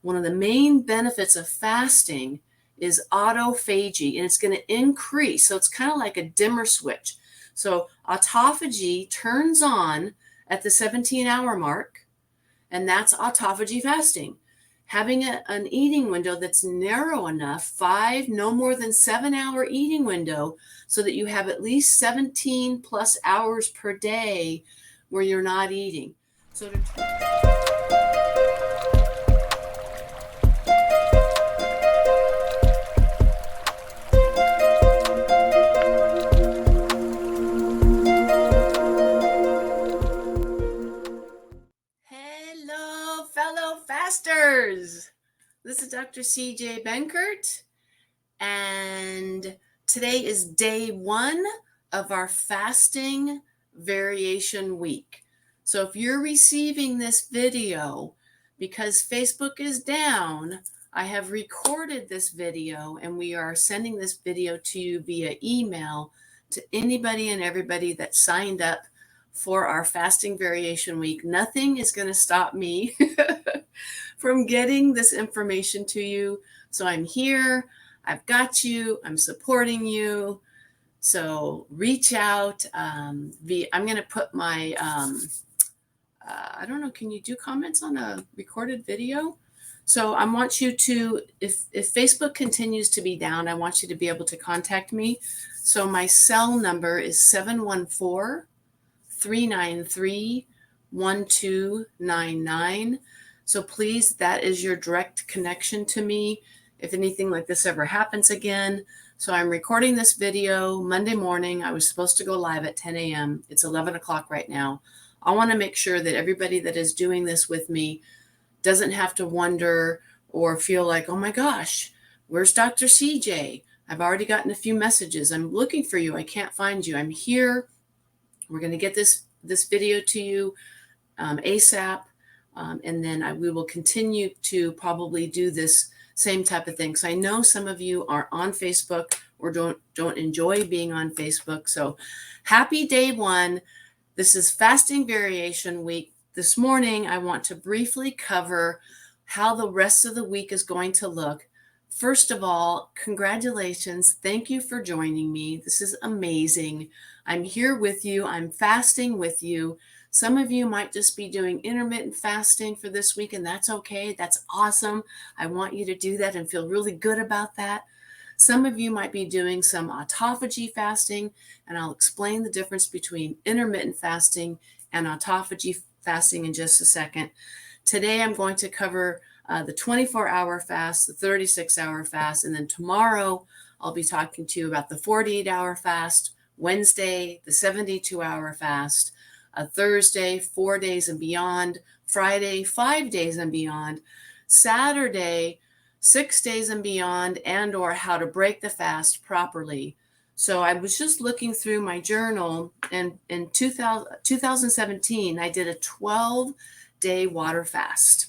one of the main benefits of fasting is autophagy, and it's going to increase. So it's kind of like a dimmer switch. So autophagy turns on at the 17-hour mark, and that's autophagy fasting. Having an eating window that's narrow enough, no more than 7-hour eating window, so that you have at least 17 plus hours per day where you're not eating. So hello, fellow fasters. This is Dr. CJ Benkert, and today is day 1 of our fasting variation week. So if you're receiving this video because Facebook is down, I have recorded this video and we are sending this video to you via email to anybody and everybody that signed up for our fasting variation week. Nothing is going to stop me from getting this information to you. So I'm here, I've got you, I'm supporting you. So reach out. I'm going to put my, I don't know, can you do comments on a recorded video? So I want you to, if Facebook continues to be down, I want you to be able to contact me. So my cell number is 714-393-1299. So please, that is your direct connection to me if anything like this ever happens again. So I'm recording this video Monday morning. I was supposed to go live at 10 a.m. It's 11 o'clock right now. I want to make sure that everybody that is doing this with me doesn't have to wonder or feel like, oh my gosh, where's Dr. CJ? I've already gotten a few messages. I'm looking for you. I can't find you. I'm here. We're going to get this video to you ASAP. And then we will continue to probably do this same type of thing. So I know some of you are on Facebook or don't enjoy being on Facebook. So happy day 1. This is fasting variation week. This morning, I want to briefly cover how the rest of the week is going to look. First of all, congratulations. Thank you for joining me. This is amazing. I'm here with you. I'm fasting with you. Some of you might just be doing intermittent fasting for this week, and that's okay. That's awesome. I want you to do that and feel really good about that. Some of you might be doing some autophagy fasting, and I'll explain the difference between intermittent fasting and autophagy fasting in just a second. Today, I'm going to cover the 24-hour fast, the 36-hour fast, and then tomorrow, I'll be talking to you about the 48-hour fast, Wednesday, the 72-hour fast, Thursday, 4 days and beyond, Friday, 5 days and beyond, Saturday, 6 days and beyond, and or how to break the fast properly. So I was just looking through my journal, and in 2017, I did a 12-day water fast.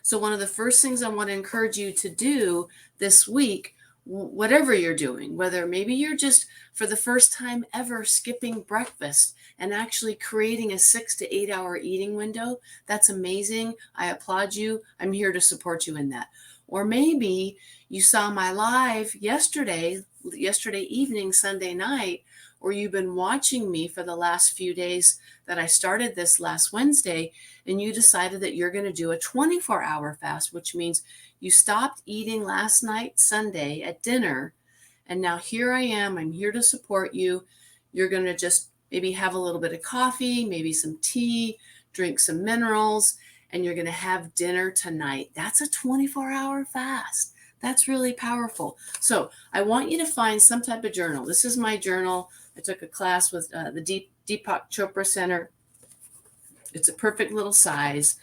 So one of the first things I want to encourage you to do this week, whatever you're doing, whether maybe you're just for the first time ever skipping breakfast and actually creating a 6 to 8 hour eating window, that's amazing. I applaud you. I'm here to support you in that. Or maybe you saw my live yesterday evening, Sunday night, or you've been watching me for the last few days that I started this last Wednesday, and you decided that you're going to do a 24-hour fast, which means you stopped eating last night, Sunday, at dinner, and now here I am. I'm here to support you. You're going to just maybe have a little bit of coffee, maybe some tea, drink some minerals, and you're going to have dinner tonight. That's a 24-hour fast. That's really powerful. So I want you to find some type of journal. This is my journal. I took a class with the Deepak Chopra Center. It's a perfect little size.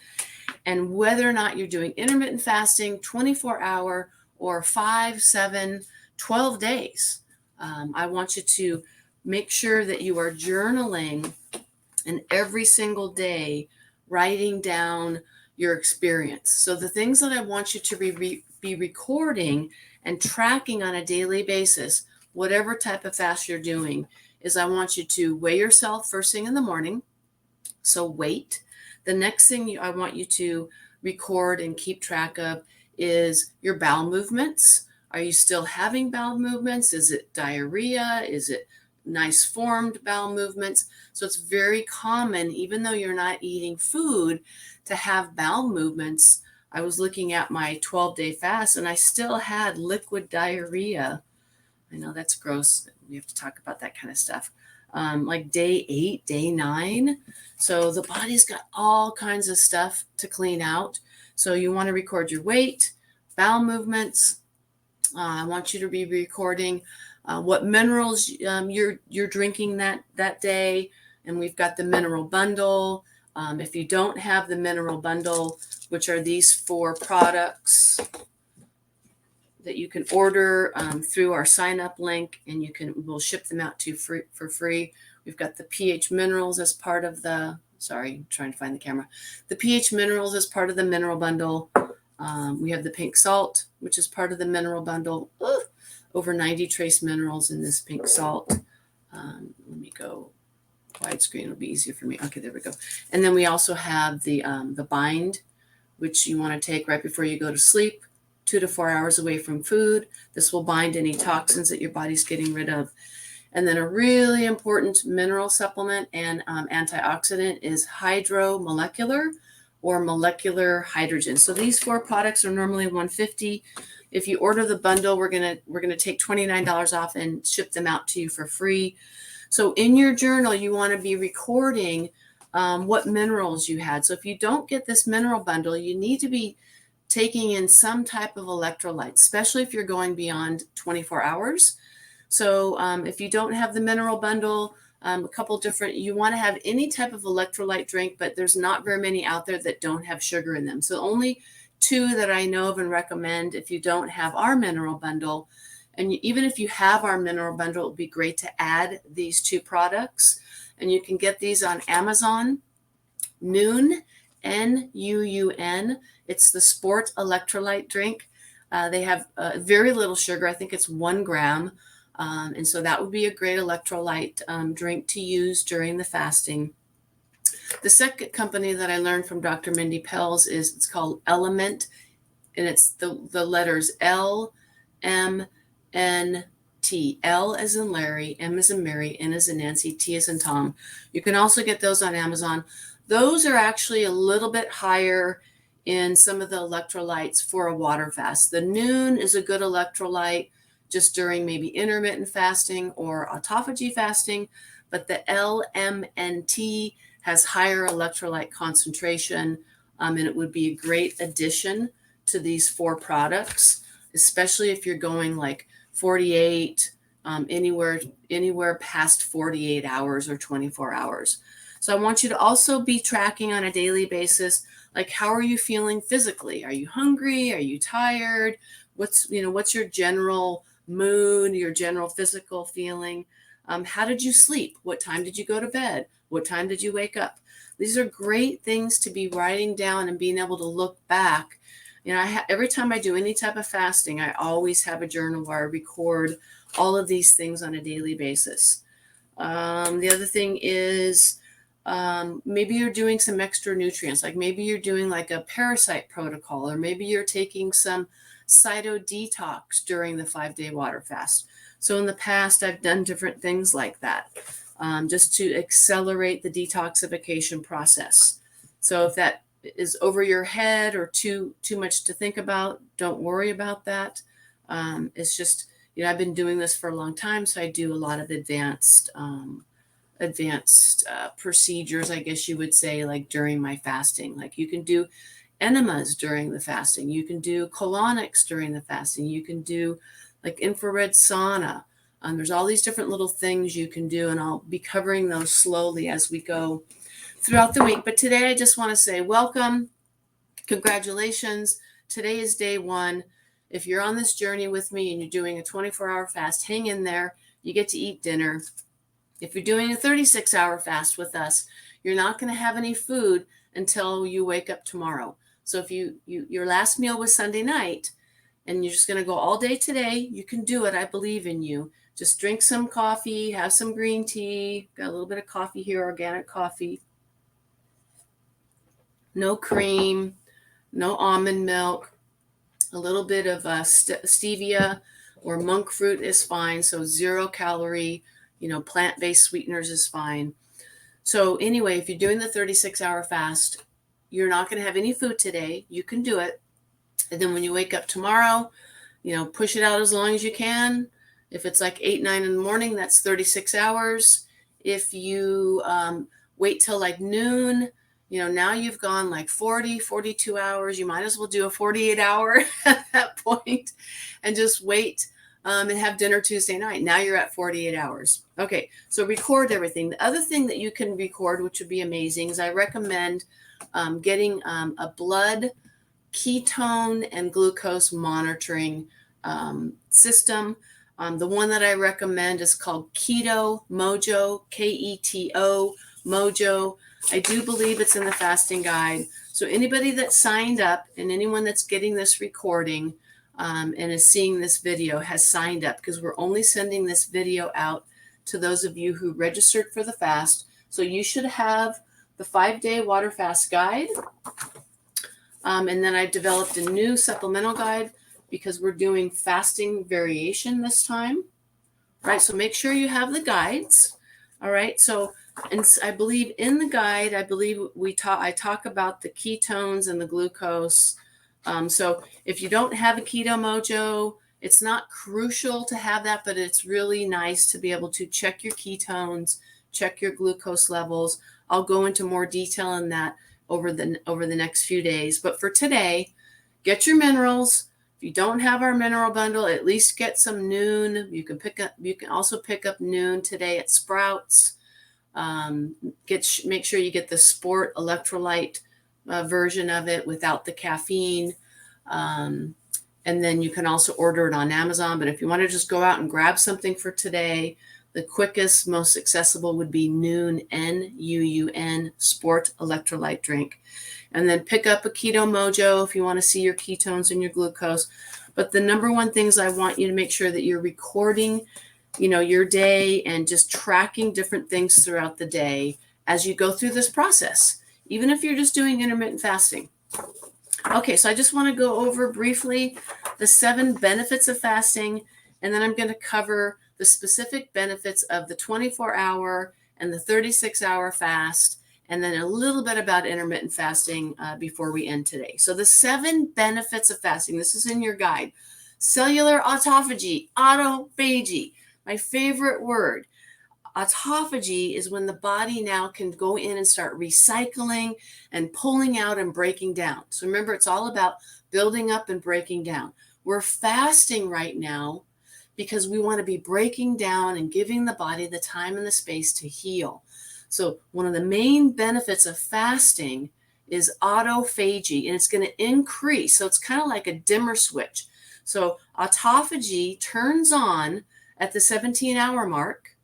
And whether or not you're doing intermittent fasting, 24-hour, or 5, 7, 12 days, I want you to make sure that you are journaling and every single day writing down your experience. So the things that I want you to be recording and tracking on a daily basis, whatever type of fast you're doing, is I want you to weigh yourself first thing in the morning. So weight. The next thing I want you to record and keep track of is your bowel movements. Are you still having bowel movements? Is it diarrhea? Is it nice formed bowel movements? So it's very common, even though you're not eating food, to have bowel movements. I was looking at my 12-day fast and I still had liquid diarrhea. I know that's gross. We have to talk about that kind of stuff. Like day 8, day 9. So the body's got all kinds of stuff to clean out. So you want to record your weight, bowel movements. I want you to be recording what minerals you're drinking that day. And we've got the mineral bundle. If you don't have the mineral bundle, which are these 4 products that you can order through our sign up link, and we'll ship them out to you for free. We've got the pH minerals as part of the, sorry, trying to find the camera. The pH minerals as part of the mineral bundle. We have the pink salt, which is part of the mineral bundle. Over 90 trace minerals in this pink salt. Let me go widescreen. It'll be easier for me. Okay, there we go. And then we also have the bind, which you want to take right before you go to sleep, 2 to 4 hours away from food. This will bind any toxins that your body's getting rid of. And then a really important mineral supplement and antioxidant is hydromolecular or molecular hydrogen. So these 4 products are normally $150. If you order the bundle, we're gonna take $29 off and ship them out to you for free. So in your journal, you want to be recording what minerals you had. So if you don't get this mineral bundle, you need to be taking in some type of electrolyte, especially if you're going beyond 24 hours. So if you don't have the mineral bundle, a couple different, you want to have any type of electrolyte drink, but there's not very many out there that don't have sugar in them. So only 2 that I know of and recommend if you don't have our mineral bundle. And even if you have our mineral bundle, it would be great to add these 2 products. And you can get these on Amazon. Nuun, N-U-U-N. It's the Sport Electrolyte drink. They have very little sugar. I think it's 1 gram. And so that would be a great electrolyte drink to use during the fasting. The second company that I learned from Dr. Mindy Pelz it's called Element, and it's the letters L, M, N, T. L as in Larry, M as in Mary, N as in Nancy, T as in Tom. You can also get those on Amazon. Those are actually a little bit higher in some of the electrolytes for a water fast. The Nuun is a good electrolyte just during maybe intermittent fasting or autophagy fasting, but the LMNT has higher electrolyte concentration, and it would be a great addition to these 4 products, especially if you're going like 48, anywhere past 48 hours or 24 hours. So I want you to also be tracking on a daily basis, like how are you feeling physically? Are you hungry? Are you tired? What's your general mood, your general physical feeling? How did you sleep? What time did you go to bed? What time did you wake up? These are great things to be writing down and being able to look back. Every time I do any type of fasting, I always have a journal where I record all of these things on a daily basis. The other thing is maybe you're doing some extra nutrients, like maybe you're doing like a parasite protocol, or maybe you're taking some cyto detox during the 5-day water fast. So in the past, I've done different things like that, just to accelerate the detoxification process. So if that is over your head or too much to think about, don't worry about that. It's just, I've been doing this for a long time, so I do a lot of advanced procedures, I guess you would say, like during my fasting. Like you can do enemas during the fasting. You can do colonics during the fasting. You can do like infrared sauna. There's all these different little things you can do, and I'll be covering those slowly as we go throughout the week. But today I just want to say welcome, congratulations. Today is day 1. If you're on this journey with me and you're doing a 24-hour fast, hang in there. You get to eat dinner. If you're doing a 36-hour fast with us, you're not going to have any food until you wake up tomorrow. So if your last meal was Sunday night and you're just going to go all day today, you can do it. I believe in you. Just drink some coffee, have some green tea. Got a little bit of coffee here, organic coffee. No cream, no almond milk. A little bit of stevia or monk fruit is fine. So 0 calorie, plant-based sweeteners is fine. So anyway, if you're doing the 36-hour fast, you're not going to have any food today. You can do it. And then when you wake up tomorrow, push it out as long as you can. If it's like 8, 9 in the morning, that's 36 hours. If you wait till like noon, now you've gone like 40, 42 hours. You might as well do a 48-hour at that point and just wait and have dinner Tuesday night. Now you're at 48 hours. Okay, so record everything. The other thing that you can record, which would be amazing, is I recommend getting a blood ketone and glucose monitoring system. The one that I recommend is called Keto Mojo, Keto Mojo. I do believe it's in the fasting guide. So anybody that signed up and anyone that's getting this recording and is seeing this video has signed up, because we're only sending this video out to those of you who registered for the fast. So you should have the 5-day water fast guide. And then I've developed a new supplemental guide because we're doing fasting variation this time, right? So make sure you have the guides, all right? So, and I believe in the guide, I talk about the ketones and the glucose. So if you don't have a Keto Mojo, it's not crucial to have that, but it's really nice to be able to check your ketones, check your glucose levels. I'll go into more detail on that over the next few days. But for today, get your minerals. If you don't have our mineral bundle, at least get some Noon. You can also pick up Noon today at Sprouts. Make sure you get the Sport electrolyte version of it without the caffeine. And then you can also order it on Amazon. But if you want to just go out and grab something for today, the quickest, most accessible would be Noon, N-U-U-N, Sport electrolyte drink. And then pick up a Keto Mojo if you want to see your ketones and your glucose. But the number one things I want you to make sure that you're recording, your day and just tracking different things throughout the day as you go through this process, even if you're just doing intermittent fasting. Okay, so I just want to go over briefly the 7 benefits of fasting, and then I'm going to cover the specific benefits of the 24-hour and the 36-hour fast, and then a little bit about intermittent fasting before we end today. So the 7 benefits of fasting, this is in your guide. Cellular autophagy, autophagy, my favorite word. Autophagy is when the body now can go in and start recycling and pulling out and breaking down. So remember, it's all about building up and breaking down. We're fasting right now because we want to be breaking down and giving the body the time and the space to heal. So one of the main benefits of fasting is autophagy, and it's going to increase. So it's kind of like a dimmer switch. So autophagy turns on at the 17-hour mark,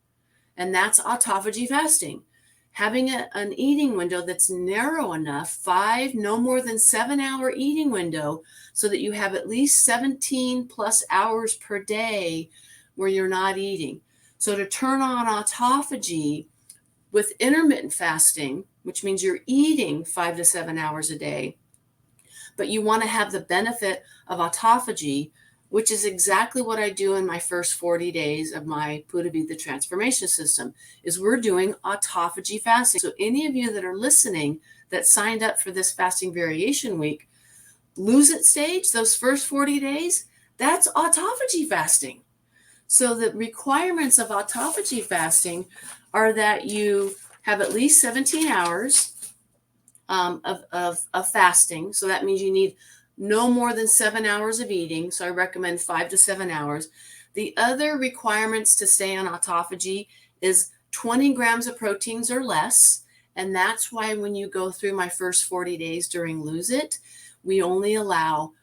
and that's autophagy fasting. Having an eating window that's narrow enough, no more than 7-hour eating window, so that you have at least 17 plus hours per day where you're not eating. So to turn on autophagy with intermittent fasting, which means you're eating 5 to 7 hours a day, but you want to have the benefit of autophagy, which is exactly what I do in my first 40 days of my Pura Vida transformation system, is we're doing autophagy fasting. So any of you that are listening that signed up for this fasting variation week, lose it stage, those first 40 days, that's autophagy fasting. So the requirements of autophagy fasting are that you have at least 17 hours of fasting. So that means you need no more than 7 hours of eating. So I recommend 5 to 7 hours. The other requirements to stay on autophagy is 20 grams of proteins or less. And that's why when you go through my first 40 days during Lose It, we only allow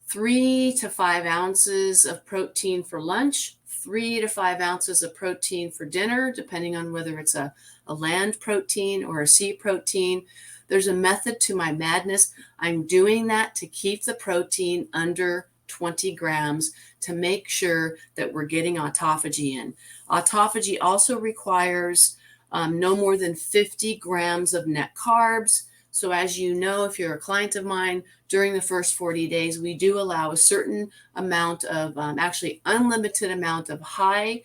3 to 5 ounces of protein for lunch, 3 to 5 ounces of protein for dinner, depending on whether it's a land protein or a sea protein. There's a method to my madness. I'm doing that to keep the protein under 20 grams to make sure that we're getting autophagy in. Autophagy also requires no more than 50 grams of net carbs. So as you know, if you're a client of mine, during the first 40 days, we do allow a certain amount of, actually unlimited amount of high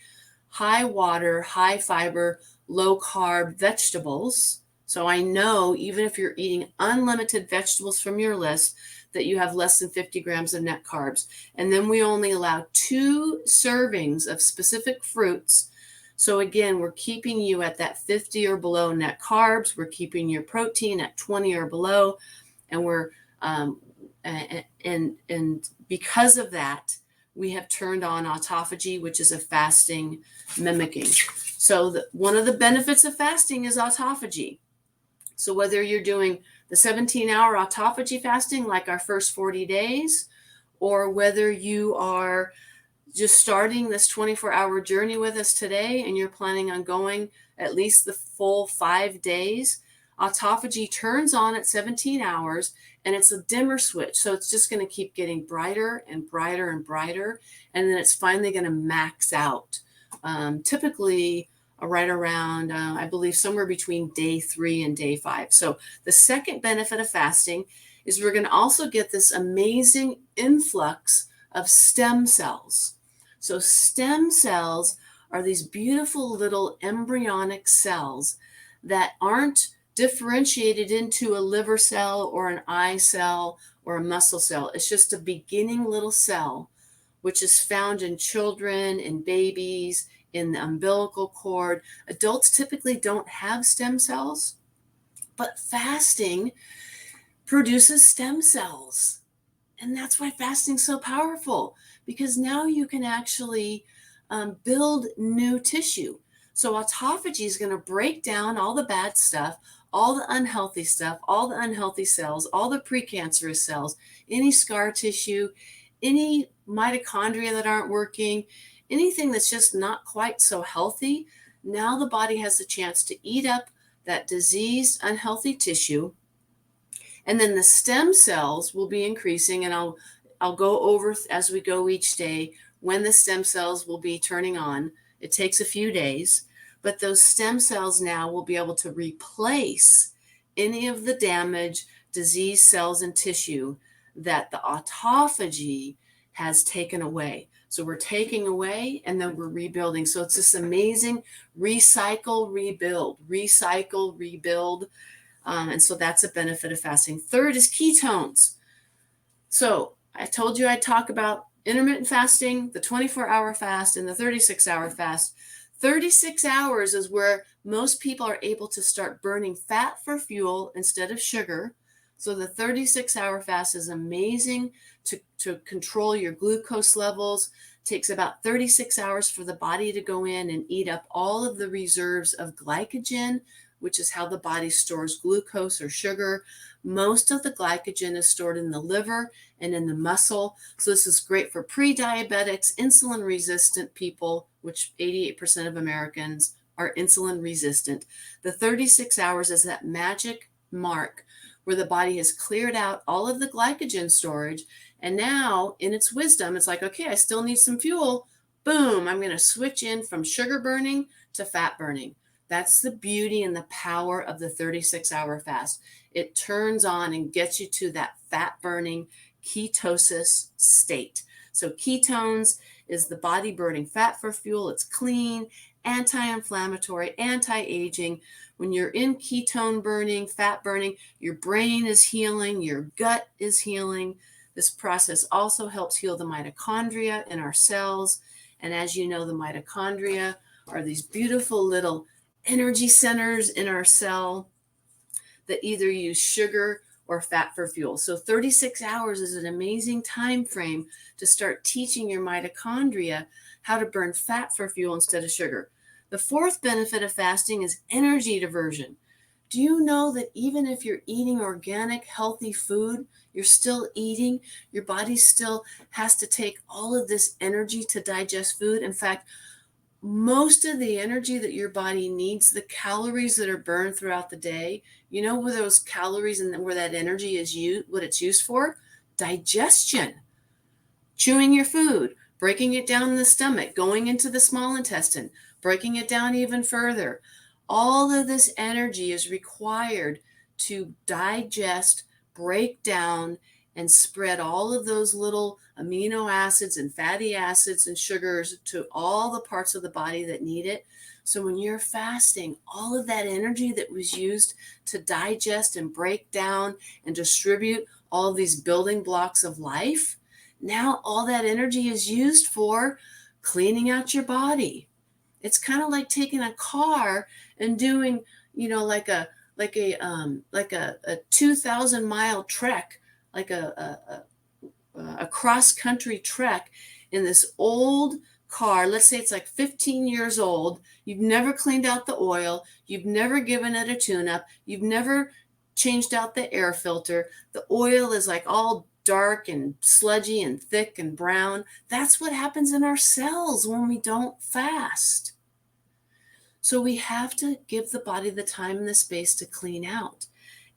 water, high fiber, low carb vegetables. So I know even if you're eating unlimited vegetables from your list, that you have less than 50 grams of net carbs. And then we only allow 2 servings of specific fruits. So again, we're keeping you at that 50 or below net carbs. We're keeping your protein at 20 or below. And we're, and because of that, we have turned on autophagy, which is a fasting mimicking. So one of the benefits of fasting is autophagy. So whether you're doing the 17-hour autophagy fasting, like our first 40 days, or whether you are just starting this 24-hour journey with us today and you're planning on going at least the full 5 days, autophagy turns on at 17 hours and it's a dimmer switch. So it's just going to keep getting brighter and brighter and brighter. And then it's finally going to max out. Typically right around, I believe, somewhere between day 3 and day 5. So the second benefit of fasting is we're going to also get this amazing influx of stem cells. So stem cells are these beautiful little embryonic cells that aren't differentiated into a liver cell or an eye cell or a muscle cell. It's just a beginning little cell, which is found in children, in babies, in the umbilical cord. Adults typically don't have stem cells, but fasting produces stem cells. And that's why fasting is so powerful, because now you can actually build new tissue. So autophagy is going to break down all the bad stuff, all the unhealthy stuff, all the unhealthy cells, all the precancerous cells, any scar tissue, any mitochondria that aren't working, anything that's just not quite so healthy. Now the body has a chance to eat up that diseased, unhealthy tissue. And then the stem cells will be increasing, and I'll go over as we go each day when the stem cells will be turning on. It takes a few days, but those stem cells now will be able to replace any of the damaged, diseased cells and tissue that the autophagy has taken away. So we're taking away and then we're rebuilding. So it's this amazing recycle, rebuild, recycle, rebuild. And so that's a benefit of fasting. Third is ketones. So I told you I'd talk about intermittent fasting, the 24-hour fast, and the 36-hour fast. 36 hours is where most people are able to start burning fat for fuel instead of sugar. So the 36-hour fast is amazing to control your glucose levels. It takes about 36 hours for the body to go in and eat up all of the reserves of glycogen, which is how the body stores glucose or sugar. Most of the glycogen is stored in the liver and in the muscle. So this is great for pre-diabetics, insulin-resistant people, which 88% of Americans are insulin resistant. The 36 hours is that magic mark where the body has cleared out all of the glycogen storage. And now, in its wisdom, it's like, okay, I still need some fuel. Boom, I'm going to switch in from sugar burning to fat burning. That's the beauty and the power of the 36-hour fast. It turns on and gets you to that fat-burning ketosis state. So ketones is the body burning fat for fuel. It's clean, anti-inflammatory, anti-aging. When you're in ketone burning, fat burning, your brain is healing, your gut is healing. This process also helps heal the mitochondria in our cells. And as you know, the mitochondria are these beautiful little energy centers in our cell that either use sugar or fat for fuel. So 36 hours is an amazing time frame to start teaching your mitochondria how to burn fat for fuel instead of sugar. The fourth benefit of fasting is energy diversion. Do you know that even if you're eating organic, healthy food, you're still eating, your body still has to take all of this energy to digest food? In fact, most of the energy that your body needs, the calories that are burned throughout the day, you know where those calories and where that energy is used, what it's used for? Digestion. Chewing your food, breaking it down in the stomach, going into the small intestine, breaking it down even further. All of this energy is required to digest, break down, and spread all of those little amino acids and fatty acids and sugars to all the parts of the body that need it. So when you're fasting, all of that energy that was used to digest and break down and distribute all of these building blocks of life, now all that energy is used for cleaning out your body. It's kind of like taking a car and doing, like a 2,000-mile trek, like a cross-country trek in this old car. Let's say it's like 15 years old. You've never cleaned out the oil. You've never given it a tune-up. You've never changed out the air filter. The oil is like all dark and sludgy and thick and brown. That's what happens in our cells when we don't fast. So we have to give the body the time and the space to clean out.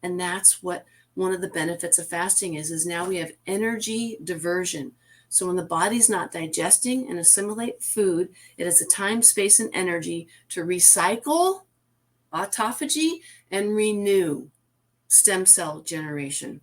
And that's what one of the benefits of fasting is now we have energy diversion. So when the body's not digesting and assimilate food, it has the time, space, and energy to recycle, autophagy, and renew stem cell generation.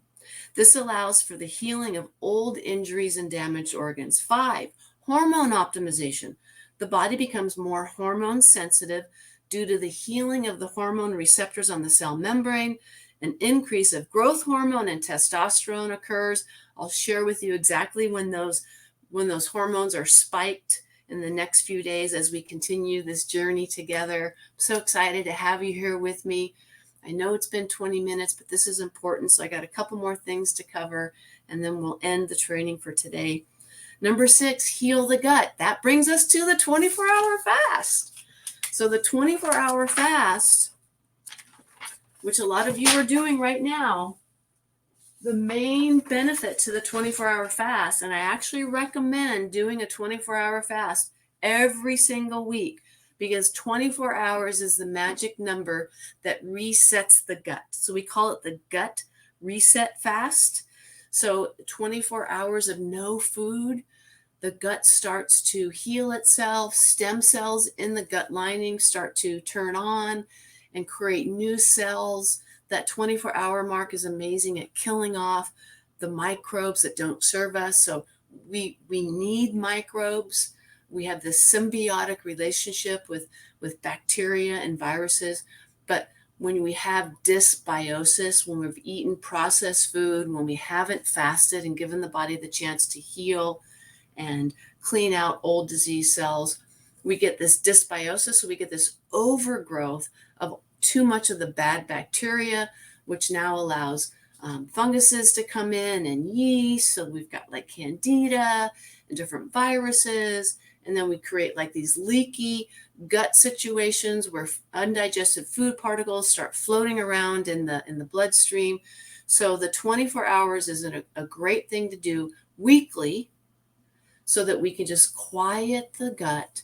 This allows for the healing of old injuries and damaged organs. 5, hormone optimization. The body becomes more hormone sensitive due to the healing of the hormone receptors on the cell membrane. An increase of growth hormone and testosterone occurs. I'll share with you exactly when those hormones are spiked in the next few days as we continue this journey together. I'm so excited to have you here with me. I know it's been 20 minutes, but this is important. So I got a couple more things to cover, and then we'll end the training for today. Number 6, heal the gut. That brings us to the 24-hour fast. So the 24-hour fast, which a lot of you are doing right now, the main benefit to the 24-hour fast, and I actually recommend doing a 24-hour fast every single week, because 24 hours is the magic number that resets the gut. So we call it the gut reset fast. So 24 hours of no food, the gut starts to heal itself. Stem cells in the gut lining start to turn on and create new cells. That 24-hour mark is amazing at killing off the microbes that don't serve us. So we need microbes. We have this symbiotic relationship with bacteria and viruses. But when we have dysbiosis, when we've eaten processed food, when we haven't fasted and given the body the chance to heal and clean out old disease cells, we get this dysbiosis. So we get this overgrowth of too much of the bad bacteria, which now allows funguses to come in and yeast. So we've got like candida and different viruses. And then we create like these leaky gut situations where undigested food particles start floating around in the bloodstream. So the 24 hours is a great thing to do weekly so that we can just quiet the gut,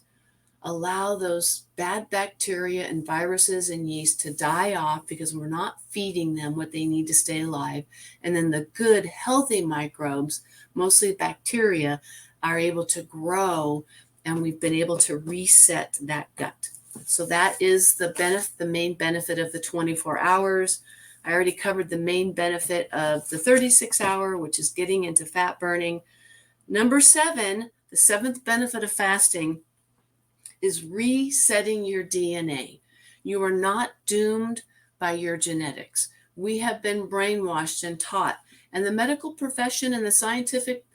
allow those bad bacteria and viruses and yeast to die off because we're not feeding them what they need to stay alive. And then the good, healthy microbes, mostly bacteria, are able to grow, and we've been able to reset that gut. So that is the main benefit of the 24 hours. I already covered the main benefit of the 36-hour, which is getting into fat burning. Number 7, the 7th benefit of fasting is resetting your DNA. You are not doomed by your genetics. We have been brainwashed and taught, and the medical profession and the scientific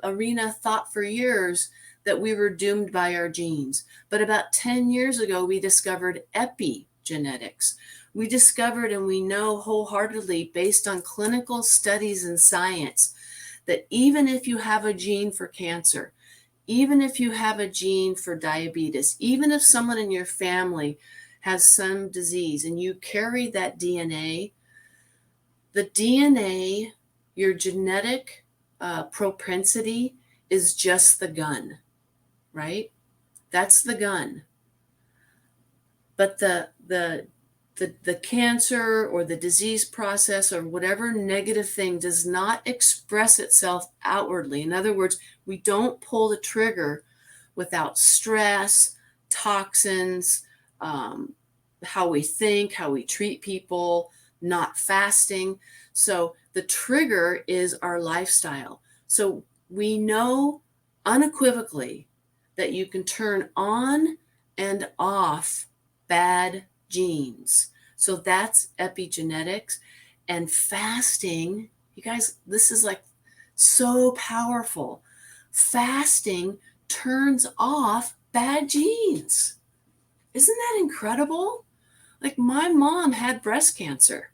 arena thought for years that we were doomed by our genes. But about 10 years ago, we discovered epigenetics. We discovered, and we know wholeheartedly based on clinical studies and science, that even if you have a gene for cancer, even if you have a gene for diabetes, even if someone in your family has some disease and you carry that DNA, the DNA, your genetic propensity is just the gun, right? That's the gun. But the cancer or the disease process or whatever negative thing does not express itself outwardly. In other words, we don't pull the trigger without stress, toxins, how we think, how we treat people. not fasting. So the trigger is our lifestyle. So we know unequivocally that you can turn on and off bad genes. So that's epigenetics. And fasting, you guys, this is like so powerful. Fasting turns off bad genes. Isn't that incredible? Like my mom had breast cancer.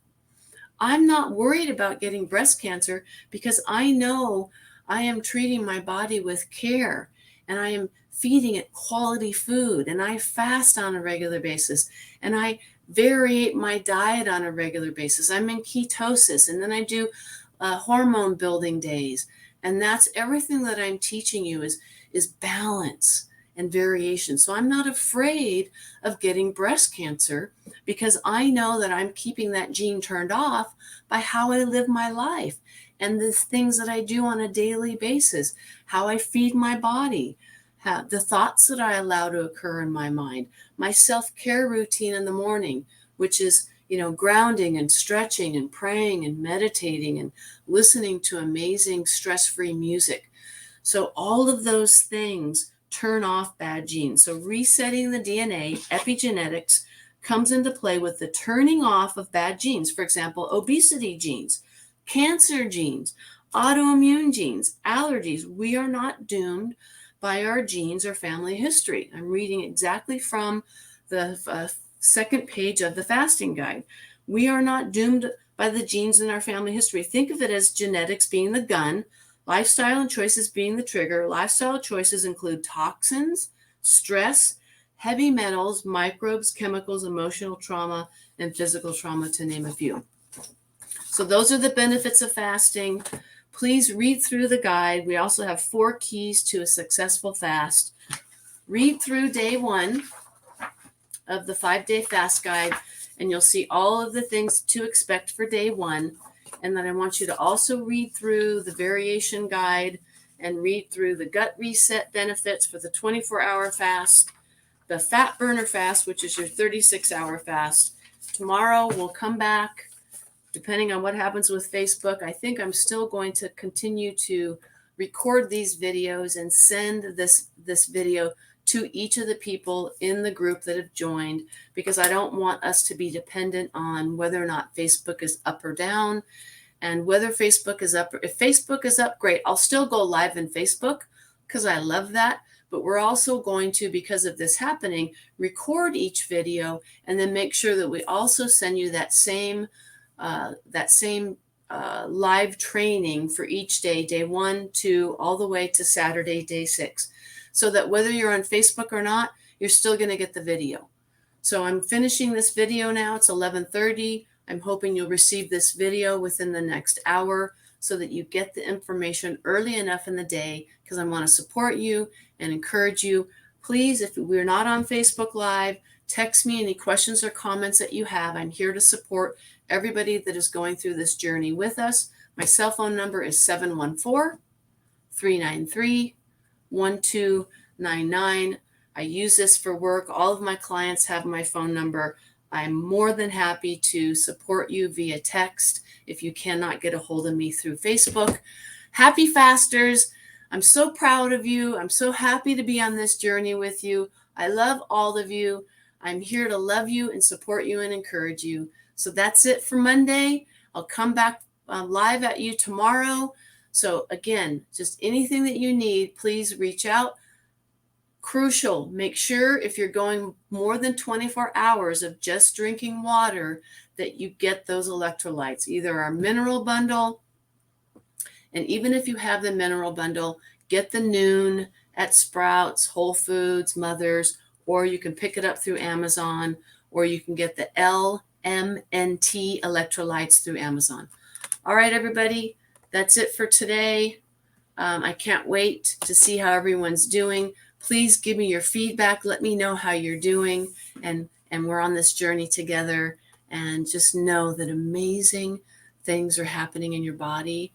I'm not worried about getting breast cancer because I know I am treating my body with care and I am feeding it quality food and I fast on a regular basis and I variate my diet on a regular basis. I'm in ketosis and then I do hormone building days. And that's everything that I'm teaching you is balance and variation. So I'm not afraid of getting breast cancer because I know that I'm keeping that gene turned off by how I live my life and the things that I do on a daily basis, how I feed my body, the thoughts that I allow to occur in my mind, my self-care routine in the morning, which is, grounding and stretching and praying and meditating and listening to amazing stress-free music. So all of those things turn off bad genes. So resetting the DNA, epigenetics, comes into play with the turning off of bad genes. For example, obesity genes, cancer genes, autoimmune genes, allergies. We are not doomed by our genes or family history. I'm reading exactly from the second page of the fasting guide. We are not doomed by the genes in our family history. Think of it as genetics being the gun, lifestyle and choices being the trigger. Lifestyle choices include toxins, stress, heavy metals, microbes, chemicals, emotional trauma, and physical trauma, to name a few. So those are the benefits of fasting. Please read through the guide. We also have 4 keys to a successful fast. Read through day 1 of the 5-day fast guide, and you'll see all of the things to expect for day 1. And then I want you to also read through the variation guide and read through the gut reset benefits for the 24-hour fast, the fat burner fast, which is your 36-hour fast. Tomorrow we'll come back, depending on what happens with Facebook. I think I'm still going to continue to record these videos and send this video to each of the people in the group that have joined, because I don't want us to be dependent on whether or not Facebook is up or down. And whether Facebook is up, if Facebook is up, great. I'll still go live in Facebook because I love that. But we're also going to, because of this happening, record each video and then make sure that we also send you that same live training for each day, day 1, 2, all the way to Saturday, day 6. So that whether you're on Facebook or not, you're still going to get the video. So I'm finishing this video now. It's 11:30. I'm hoping you'll receive this video within the next hour so that you get the information early enough in the day, because I want to support you and encourage you. Please, if we're not on Facebook Live, text me any questions or comments that you have. I'm here to support everybody that is going through this journey with us. My cell phone number is 714-393-1299. I use this for work. All of my clients have my phone number. I'm more than happy to support you via text if you cannot get a hold of me through Facebook. Happy fasters. I'm so proud of you. I'm so happy to be on this journey with you. I love all of you. I'm here to love you and support you and encourage you. So that's it for Monday. I'll come back live at you tomorrow. So again, just anything that you need, please reach out. Crucial, make sure if you're going more than 24 hours of just drinking water that you get those electrolytes, either our mineral bundle, and even if you have the mineral bundle, get the Noon at Sprouts, Whole Foods, Mother's, or you can pick it up through Amazon, or you can get the LMNT electrolytes through Amazon. All right, everybody, that's it for today. I can't wait to see how everyone's doing. Please give me your feedback. Let me know how you're doing. And we're on this journey together. And just know that amazing things are happening in your body.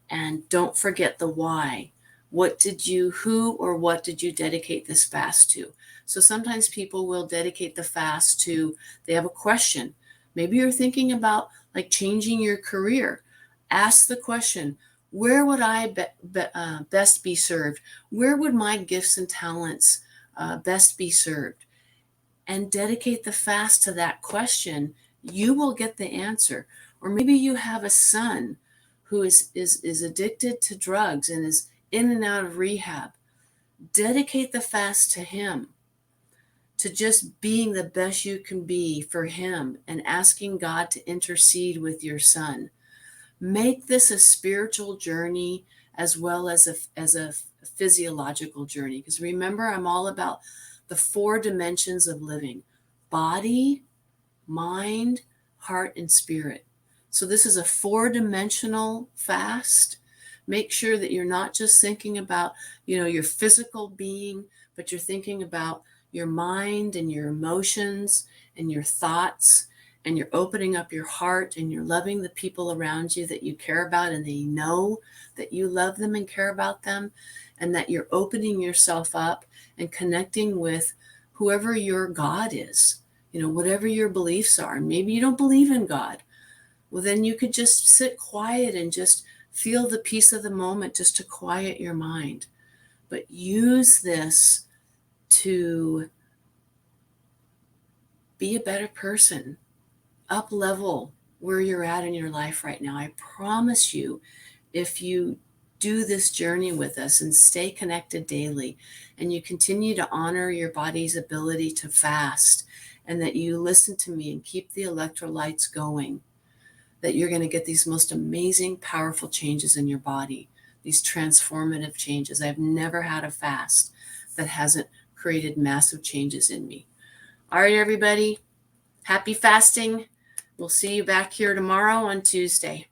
And don't forget the why. Who or what did you dedicate this fast to? So sometimes people will dedicate the fast to, they have a question. Maybe you're thinking about like changing your career. Ask the question, where would I best be served? Where would my gifts and talents best be served? And dedicate the fast to that question. You will get the answer. Or maybe you have a son who is addicted to drugs and is in and out of rehab. Dedicate the fast to him, to just being the best you can be for him and asking God to intercede with your son. Make this a spiritual journey as well as a physiological journey. Because remember, I'm all about the 4 dimensions of living: body, mind, heart, and spirit. So this is a 4-dimensional fast. Make sure that you're not just thinking about, your physical being, but you're thinking about your mind and your emotions and your thoughts, and you're opening up your heart and you're loving the people around you that you care about, and they know that you love them and care about them, and that you're opening yourself up and connecting with whoever your God is, whatever your beliefs are. And maybe you don't believe in God. Well, then you could just sit quiet and just feel the peace of the moment, just to quiet your mind. But use this to be a better person, up level where you're at in your life right now. I promise you, if you do this journey with us and stay connected daily, and you continue to honor your body's ability to fast, and that you listen to me and keep the electrolytes going, that you're going to get these most amazing, powerful changes in your body, these transformative changes. I've never had a fast that hasn't created massive changes in me. All right, everybody, happy fasting. We'll see you back here tomorrow on Tuesday.